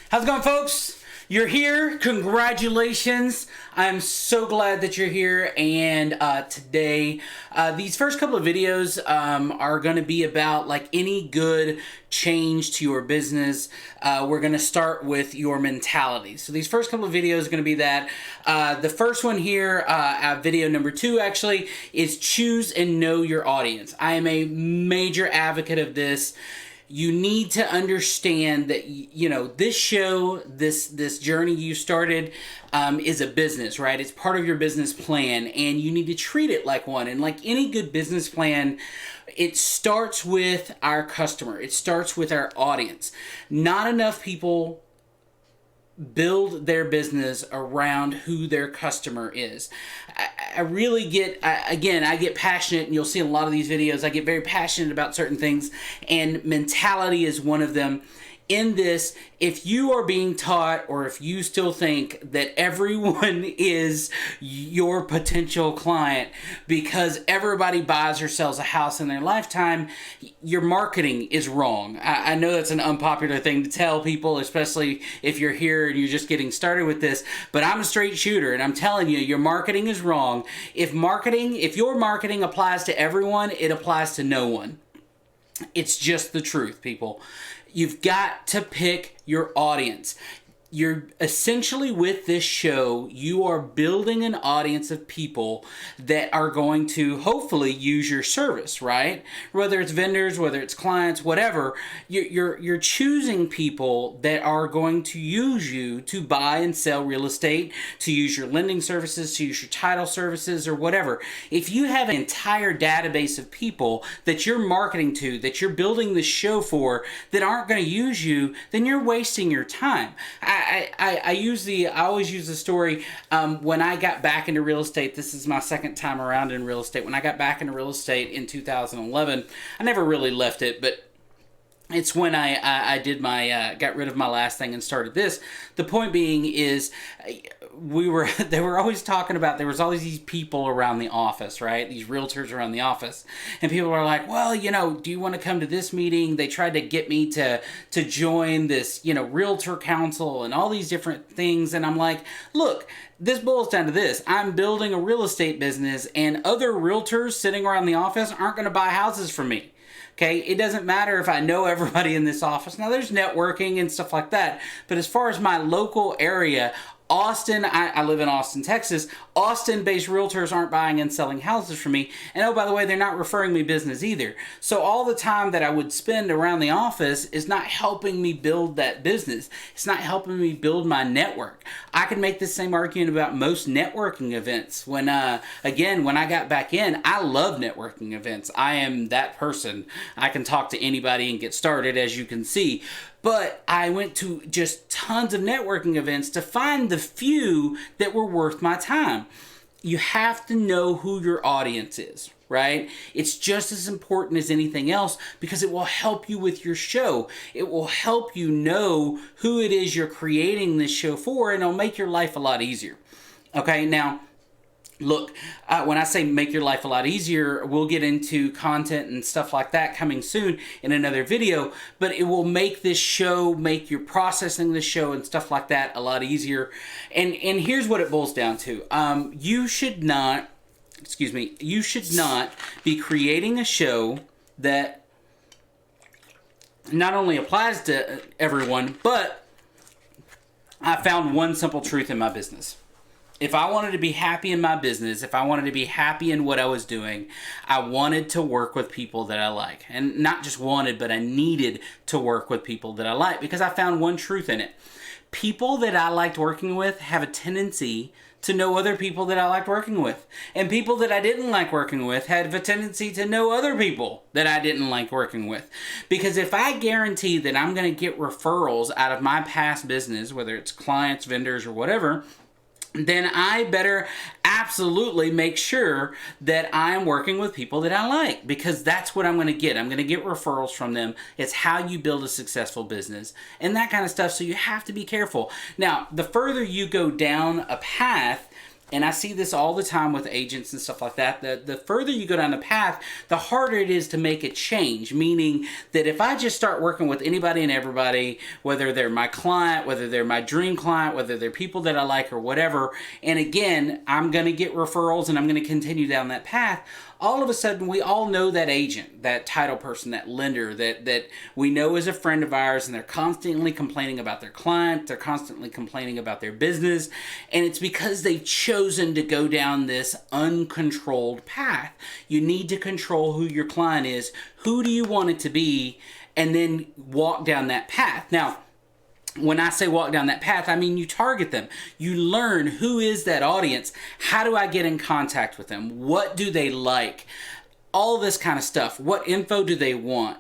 How's it going, folks? You're here. Congratulations. I'm so glad that you're here. And today, these first couple of videos are going to be about like any good change to your business. We're going to start with your mentality. So these first couple of videos are going to be that. The first one here, video number 2 actually, is choose and know your audience. I am a major advocate of this. You need to understand that, you know, this show, this journey you started is a business, right? It's part of your business plan, and you need to treat it like one. And like any good business plan, it starts with our customer. It starts with our audience. Not enough people build their business around who their customer is. I really get, again, I get passionate, and you'll see in a lot of these videos, I get very passionate about certain things, and mentality is one of them. In this, if you are being taught, or if you still think that everyone is your potential client because everybody buys or sells a house in their lifetime, your marketing is wrong. I know that's an unpopular thing to tell people, especially if you're here and you're just getting started with this, but I'm a straight shooter, and I'm telling you, your marketing is wrong. If your marketing applies to everyone, it applies to no one. It's just the truth, people. You've got to pick your audience. You're essentially, with this show, you are building an audience of people that are going to hopefully use your service, right? Whether it's vendors, whether it's clients, whatever, you're choosing people that are going to use you to buy and sell real estate, to use your lending services, to use your title services, or whatever. If you have an entire database of people that you're marketing to, that you're building the show for, that aren't going to use you, then you're wasting your time. I always use the story, when I got back into real estate. This is my second time around in real estate. When I got back into real estate in 2011, I never really left it, but it's when I did my, got rid of my last thing and started this. The point being is, they were always talking about, there was always these people around the office, right? These realtors around the office. And people are like, well, you know, do you want to come to this meeting? They tried to get me to join this, you know, realtor council and all these different things. And I'm like, look, this boils down to this. I'm building a real estate business, and other realtors sitting around the office aren't going to buy houses from me. Okay, it doesn't matter if I know everybody in this office. Now, there's networking and stuff like that. But as far as my local area, Austin, I live in Austin, Texas. Austin-based realtors aren't buying and selling houses for me. And oh, by the way, they're not referring me business either. So all the time that I would spend around the office is not helping me build that business. It's not helping me build my network. I can make the same argument about most networking events. When I got back in, I love networking events. I am that person. I can talk to anybody and get started, as you can see. But I went to just tons of networking events to find the few that were worth my time. You have to know who your audience is, right? It's just as important as anything else, because it will help you with your show. It will help you know who it is you're creating this show for, and it'll make your life a lot easier. Okay, now, look, when I say make your life a lot easier, we'll get into content and stuff like that coming soon in another video, but it will make this show, make your processing the show and stuff like that a lot easier. And here's what it boils down to. You should not be creating a show that not only applies to everyone, but I found one simple truth in my business. If I wanted to be happy in my business, if I wanted to be happy in what I was doing, I wanted to work with people that I like. And not just wanted, but I needed to work with people that I like, because I found one truth in it. People that I liked working with have a tendency to know other people that I liked working with. And people that I didn't like working with had a tendency to know other people that I didn't like working with. Because if I guarantee that I'm going to get referrals out of my past business, whether it's clients, vendors, or whatever, then I better absolutely make sure that I'm working with people that I like, because that's what I'm going to get. I'm going to get referrals from them. It's how you build a successful business and that kind of stuff. So you have to be careful. Now, the further you go down a path, and I see this all the time with agents and stuff like that, the further you go down the path, the harder it is to make a change. Meaning that if I just start working with anybody and everybody, whether they're my client, whether they're my dream client, whether they're people that I like or whatever, and again, I'm going to get referrals and I'm going to continue down that path, all of a sudden we all know that agent, that title person, that lender that we know is a friend of ours, and they're constantly complaining about their client, they're constantly complaining about their business, and it's because they've chosen to go down this uncontrolled path. You need to control who your client is, who do you want it to be, and then walk down that path. Now, when I say walk down that path, I mean you target them. You learn who is that audience. How do I get in contact with them? What do they like? All this kind of stuff. What info do they want?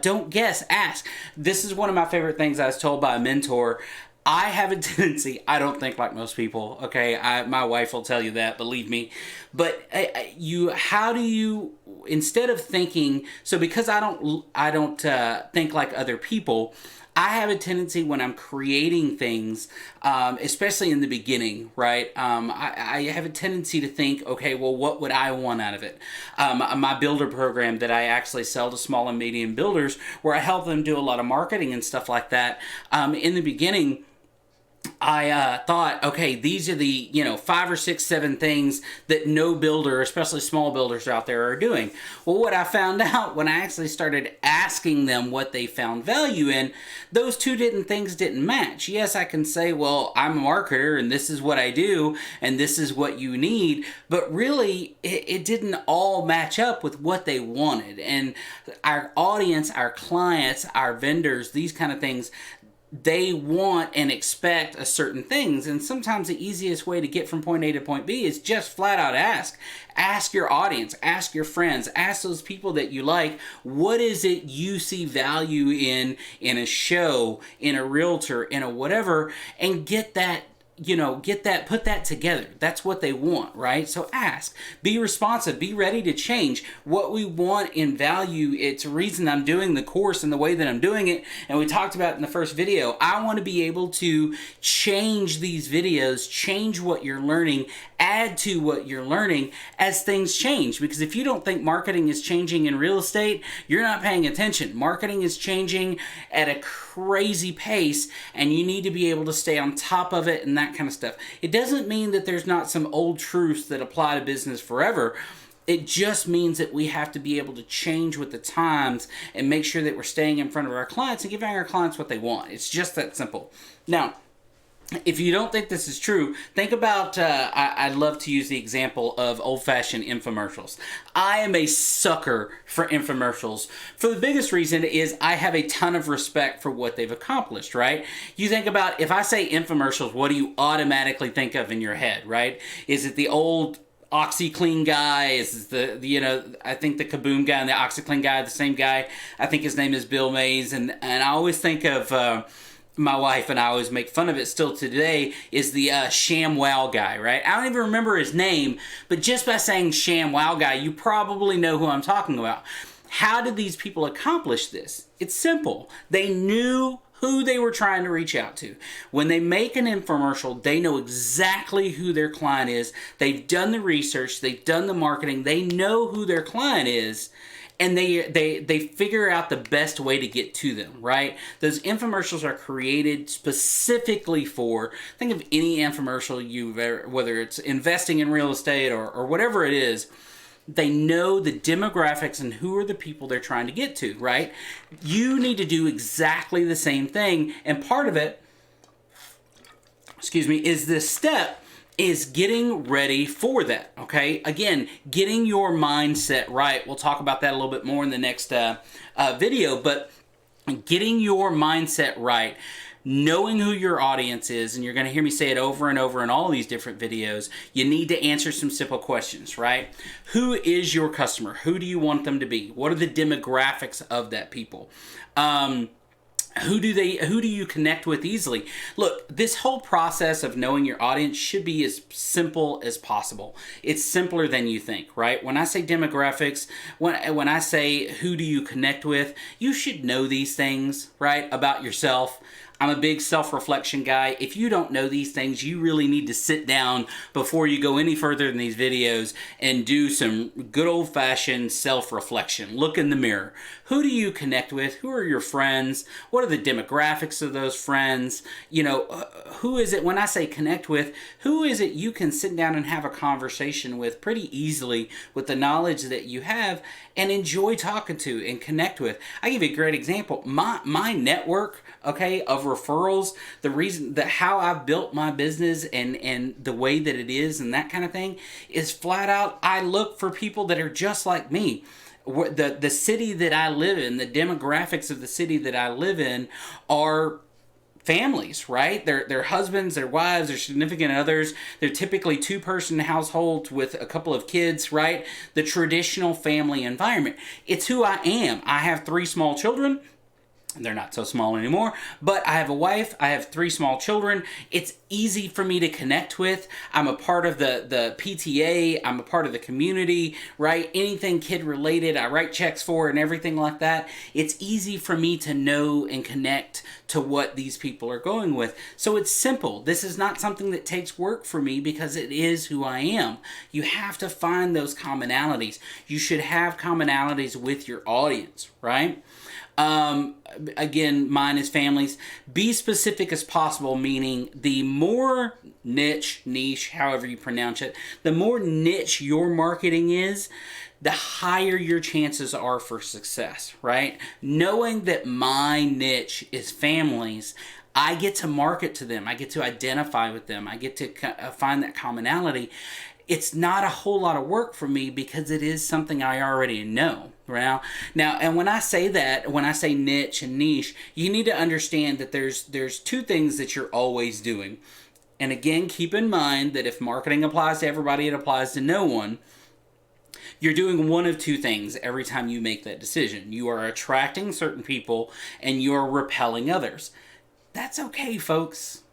Don't guess, ask. This is one of my favorite things I was told by a mentor. I have a tendency, I don't think like most people, okay? My wife will tell you that, believe me. But how do you, instead of thinking, so because I don't think like other people, I have a tendency when I'm creating things, especially in the beginning, right? I have a tendency to think, okay, well, what would I want out of it? My builder program that I actually sell to small and medium builders, where I help them do a lot of marketing and stuff like that. In the beginning, I thought, okay, these are the 5 or 6, 7 things that no builder, especially small builders out there, are doing. Well, what I found out when I actually started asking them what they found value in, those two things didn't match. Yes, I can say, well, I'm a marketer and this is what I do and this is what you need, but really it didn't all match up with what they wanted. And our audience, our clients, our vendors, these kind of things, they want and expect a certain things, and sometimes the easiest way to get from point A to point B is just flat out ask your audience, ask your friends, ask those people that you like, what is it you see value in a show, in a realtor, in a whatever, and get that, put that together. That's what they want, right? So ask, be responsive, be ready to change what we want in value. It's a reason I'm doing the course and the way that I'm doing it. And we talked about in the first video, I want to be able to change these videos, change what you're learning, add to what you're learning as things change. Because if you don't think marketing is changing in real estate, you're not paying attention. Marketing is changing at a crazy pace, and you need to be able to stay on top of it and that kind of stuff. It doesn't mean that there's not some old truths that apply to business forever. It just means that we have to be able to change with the times and make sure that we're staying in front of our clients and giving our clients what they want. It's just that simple. Now, if you don't think this is true, think about, I love to use the example of old-fashioned infomercials. I am a sucker for infomercials. For the biggest reason is I have a ton of respect for what they've accomplished, right? You think about, if I say infomercials, what do you automatically think of in your head, right? Is it the old OxyClean guy? Is the I think the Kaboom guy and the OxyClean guy, the same guy? I think his name is Bill Mays, and I always think of my wife, and I always make fun of it still today, is the ShamWow guy, right? I don't even remember his name, but just by saying ShamWow guy, you probably know who I'm talking about. How did these people accomplish this? It's simple. They knew who they were trying to reach out to. When they make an infomercial, they know exactly who their client is. They've done the research, they've done the marketing, they know who their client is, and they figure out the best way to get to them, right? Those infomercials are created specifically for, think of any infomercial you've ever, whether it's investing in real estate or whatever it is, they know the demographics and who are the people they're trying to get to, right? You need to do exactly the same thing, and part of it, is this step is getting ready for that, okay? Again, getting your mindset right. We'll talk about that a little bit more in the next video, but getting your mindset right, knowing who your audience is, and you're going to hear me say it over and over in all these different videos, you need to answer some simple questions, right? Who is your customer? Who do you want them to be? What are the demographics of that people? Who do you connect with easily? Look, this whole process of knowing your audience should be as simple as possible. It's simpler than you think, right? When I say demographics, when I say who do you connect with, you should know these things, right, about yourself. I'm a big self-reflection guy. If you don't know these things, you really need to sit down before you go any further in these videos and do some good old-fashioned self-reflection. Look in the mirror. Who do you connect with? Who are your friends? What are the demographics of those friends? You know, who is it, when I say connect with, who is it you can sit down and have a conversation with pretty easily with the knowledge that you have and enjoy talking to and connect with? I give you a great example. My network, okay, of referrals, the reason that how I've built my business and the way that it is and that kind of thing is flat out, I look for people that are just like me. The city that I live in, the demographics of the city that I live in are families, right? Their husbands, their wives, their significant others. They're typically two-person households with a couple of kids, right? The traditional family environment. It's who I am. I have 3 small children. They're not so small anymore, but I have a wife, I have 3 small children. It's easy for me to connect with. I'm a part of the PTA, I'm a part of the community, right? Anything kid related, I write checks for and everything like that. It's easy for me to know and connect to what these people are going with. So it's simple. This is not something that takes work for me because it is who I am. You have to find those commonalities. You should have commonalities with your audience, right? Again, mine is families. Be specific as possible, meaning the more niche, however you pronounce it, the more niche your marketing is, the higher your chances are for success, right? Knowing that my niche is families, I get to market to them. I get to identify with them. I get to find that commonality. It's not a whole lot of work for me because it is something I already know. Right? Now, and when I say that, when I say niche and niche, you need to understand that there's 2 things that you're always doing. And again, keep in mind that if marketing applies to everybody, it applies to no one. You're doing one of 2 things every time you make that decision. You are attracting certain people and you're repelling others. That's okay, folks.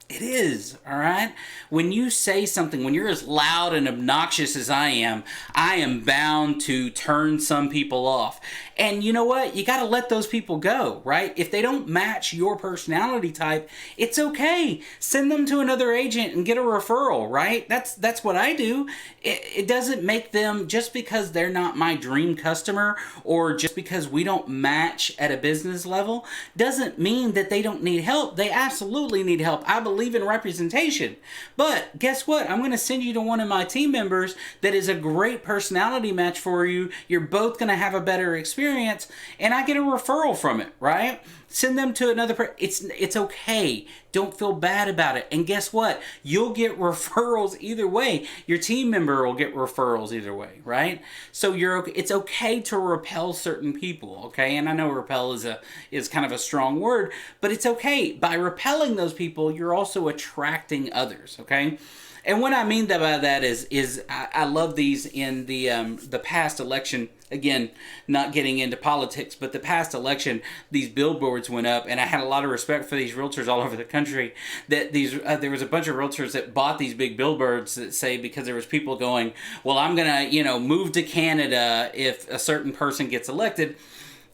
It is, all right? When you say something, when you're as loud and obnoxious as I am bound to turn some people off. And you know what? You got to let those people go, right? If they don't match your personality type, it's okay. Send them to another agent and get a referral, right? That's what I do. It doesn't make them, just because they're not my dream customer or just because we don't match at a business level, doesn't mean that they don't need help. They absolutely need help. I believe in representation. But guess what? I'm going to send you to one of my team members that is a great personality match for you. You're both going to have a better experience and I get a referral from it, right? Send them to another person. It's okay. Don't feel bad about it. And guess what? You'll get referrals either way. Your team member will get referrals either way, right? So it's okay to repel certain people, okay? And I know repel is kind of a strong word, but it's okay. By repelling those people, you're also attracting others, okay? And what I mean by that is I love these in the past election. Again, not getting into politics, but the past election, these billboards went up, and I had a lot of respect for these realtors all over the country. That there was a bunch of realtors that bought these big billboards that say, because there was people going, well, I'm gonna move to Canada if a certain person gets elected.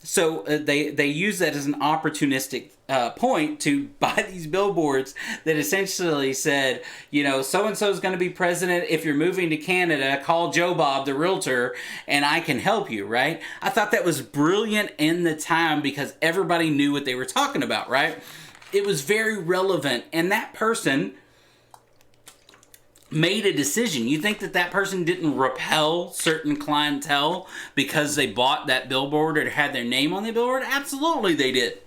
So they use that as an opportunistic point to buy these billboards that essentially said, so-and-so is going to be president. If you're moving to Canada, call Joe Bob, the realtor, and I can help you, right? I thought that was brilliant in the time because everybody knew what they were talking about, right? It was very relevant, and that person made a decision. You think that person didn't repel certain clientele because they bought that billboard or had their name on the billboard? Absolutely they did.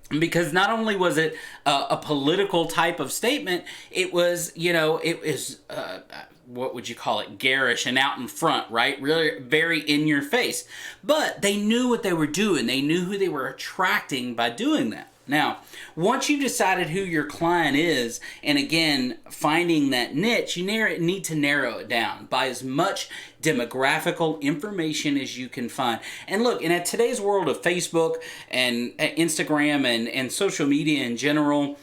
Because not only was it a political type of statement, it was, what would you call it? Garish and out in front, right? Really very in your face. But they knew what they were doing. They knew who they were attracting by doing that. Now, once you've decided who your client is, and again, finding that niche, you need to narrow it down by as much demographical information as you can find. And look, in today's world of Facebook and Instagram and social media in general,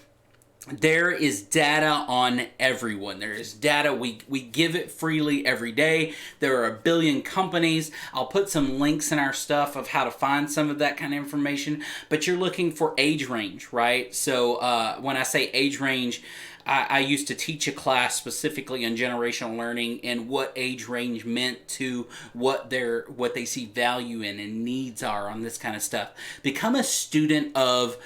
there is data on everyone. There is data. We give it freely every day. There are a billion companies. I'll put some links in our stuff of how to find some of that kind of information. But you're looking for age range, right? So when I say age range, I used to teach a class specifically on generational learning and what age range meant to what they see value in and needs are on this kind of stuff. Become a student of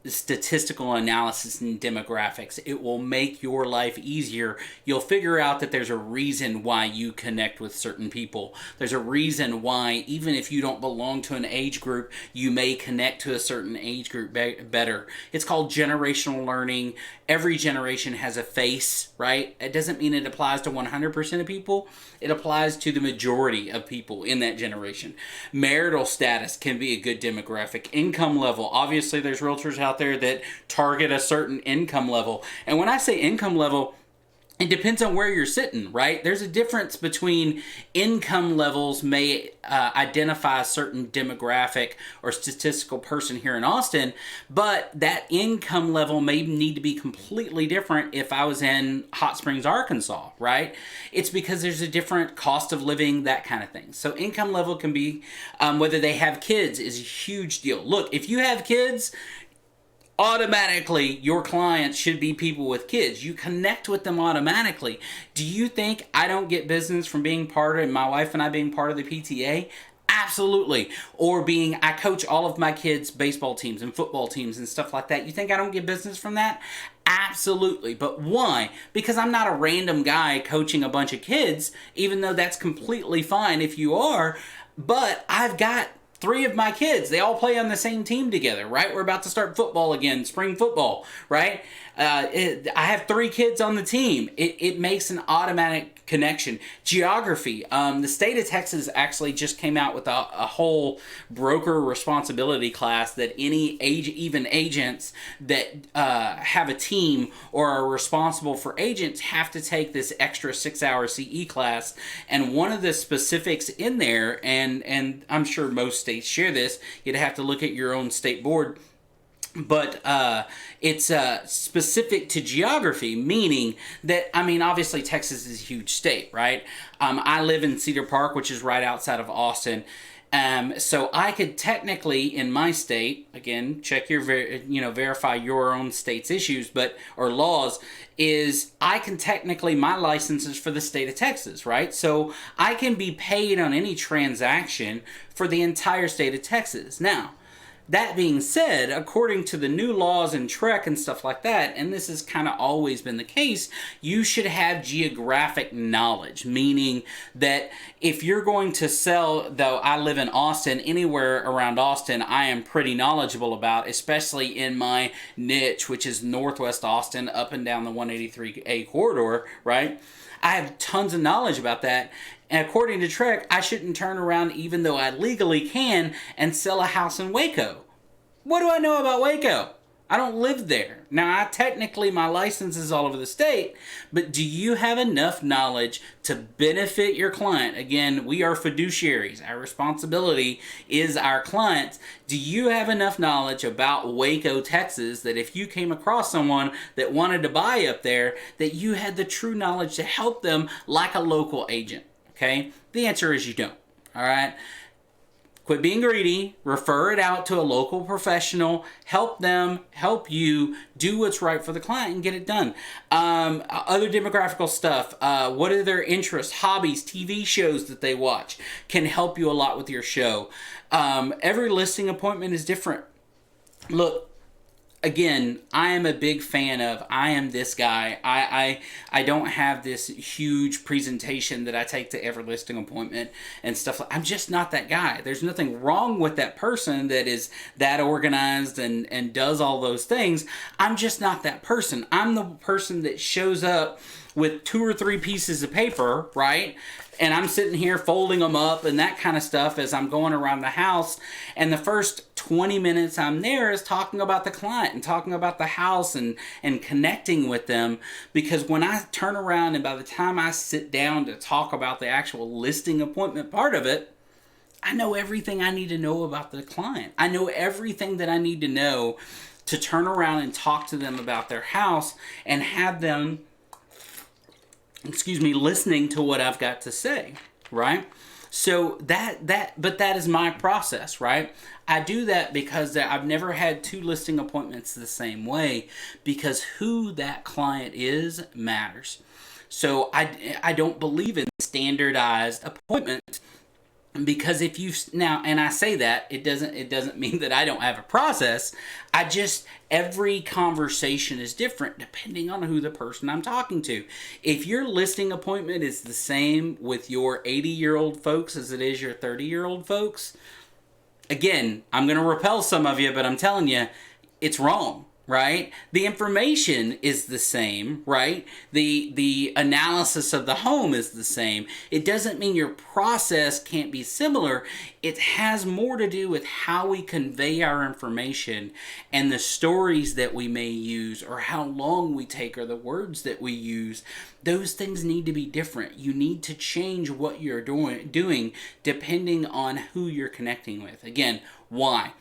statistical analysis and demographics. It will make your life easier. You'll figure out that there's a reason why you connect with certain people. There's a reason why, even if you don't belong to an age group, you may connect to a certain age group better. It's called generational learning. Every generation has a face, right? It doesn't mean it applies to 100% of people. It applies to the majority of people in that generation. Marital status can be a good demographic. Income level. Obviously, there's realtors out there that target a certain income level. And when I say income level, it depends on where you're sitting, right? There's a difference between income levels may identify a certain demographic or statistical person here in Austin, but that income level may need to be completely different if I was in Hot Springs, Arkansas, right? It's because there's a different cost of living, that kind of thing. So income level can be, whether they have kids is a huge deal. Look, if you have kids, automatically your clients should be people with kids. You connect with them automatically. Do you think I don't get business from being part of, my wife and I being part of the PTA? Absolutely. Or I coach all of my kids' baseball teams and football teams and stuff like that. You think I don't get business from that? Absolutely. But why? Because I'm not a random guy coaching a bunch of kids, even though that's completely fine if you are. But I've got 3 of my kids, they all play on the same team together, right? We're about to start football again, spring football, right? I have 3 kids on the team. It makes an automatic connection. Geography. The state of Texas actually just came out with a whole broker responsibility class that any even agents that have a team or are responsible for agents have to take this extra 6-hour CE class. And one of the specifics in there, and I'm sure most states share this, you'd have to look at your own state board, but it's specific to geography, meaning that, I mean, obviously Texas is a huge state, right? I live in Cedar Park, which is right outside of Austin. So I could technically, in my state, again, check your, verify your own state's issues, or laws, is I can technically, my license is for the state of Texas, right? So I can be paid on any transaction for the entire state of Texas. Now, that being said, according to the new laws in TREC and stuff like that, and this has kind of always been the case, you should have geographic knowledge, meaning that if you're going to sell, though I live in Austin, anywhere around Austin I am pretty knowledgeable about, especially in my niche, which is Northwest Austin, up and down the 183A corridor, right? I have tons of knowledge about that. And according to TREC, I shouldn't turn around, even though I legally can, and sell a house in Waco. What do I know about Waco? I don't live there. Now, technically, my license is all over the state, but do you have enough knowledge to benefit your client? Again, we are fiduciaries. Our responsibility is our clients. Do you have enough knowledge about Waco, Texas, that if you came across someone that wanted to buy up there, that you had the true knowledge to help them like a local agent? Okay? The answer is you don't. All right? Quit being greedy, refer it out to a local professional, help them, help you do what's right for the client and get it done. Other demographical stuff, what are their interests, hobbies, TV shows that they watch can help you a lot with your show. Every listing appointment is different. Look, again, I am a big fan of, I am this guy. I don't have this huge presentation that I take to every listing appointment and stuff. I'm just not that guy. There's nothing wrong with that person that is that organized and does all those things. I'm just not that person. I'm the person that shows up with 2 or 3 pieces of paper, right? And I'm sitting here folding them up and that kind of stuff as I'm going around the house. And the first 20 minutes I'm there is talking about the client and talking about the house and connecting with them. Because when I turn around and by the time I sit down to talk about the actual listing appointment part of it, I know everything I need to know about the client. I know everything that I need to know to turn around and talk to them about their house and have them, excuse me, listening to what I've got to say, right? So but that is my process, right? I do that because I've never had 2 listing appointments the same way, because who that client is matters. So I don't believe in standardized appointments, because if you now, and I say that, it doesn't mean that I don't have a process. Every conversation is different depending on who the person I'm talking to. If your listing appointment is the same with your 80-year-old folks as it is your 30-year-old folks, again, I'm going to repel some of you, but I'm telling you, it's wrong. Right? The information is the same, right? The analysis of the home is the same. It doesn't mean your process can't be similar. It has more to do with how we convey our information and the stories that we may use, or how long we take, or the words that we use. Those things need to be different. You need to change what you're doing depending on who you're connecting with. Again, why?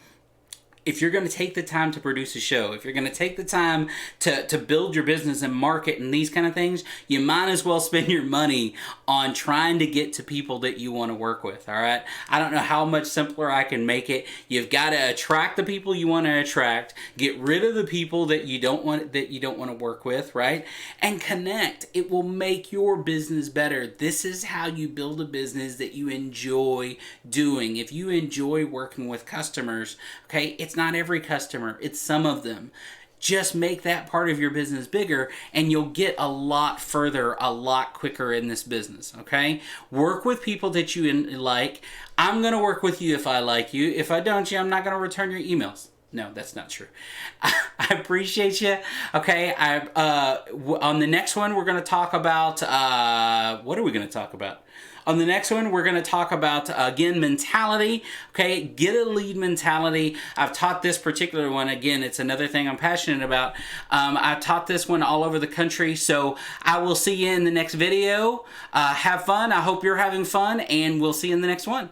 If you're going to take the time to produce a show, if you're going to take the time to build your business and market and these kind of things, you might as well spend your money on trying to get to people that you want to work with, all right? I don't know how much simpler I can make it. You've got to attract the people you want to attract, get rid of the people that you don't want to work with, right? And connect. It will make your business better. This is how you build a business that you enjoy doing. If you enjoy working with customers, okay, it's not every customer, it's some of them. Just make that part of your business bigger, and you'll get a lot further a lot quicker in this business, okay? Work with people that you like. I'm going to work with you if I like you. If I don't, I'm not going to return your emails. No, that's not true. I appreciate you. Okay, on the next one, we're going to talk about, what are we going to talk about? On the next one, we're going to talk about, again, mentality. Okay, get a lead mentality. I've taught this particular one. Again, it's another thing I'm passionate about. I've taught this one all over the country. So I will see you in the next video. Have fun. I hope you're having fun, and we'll see you in the next one.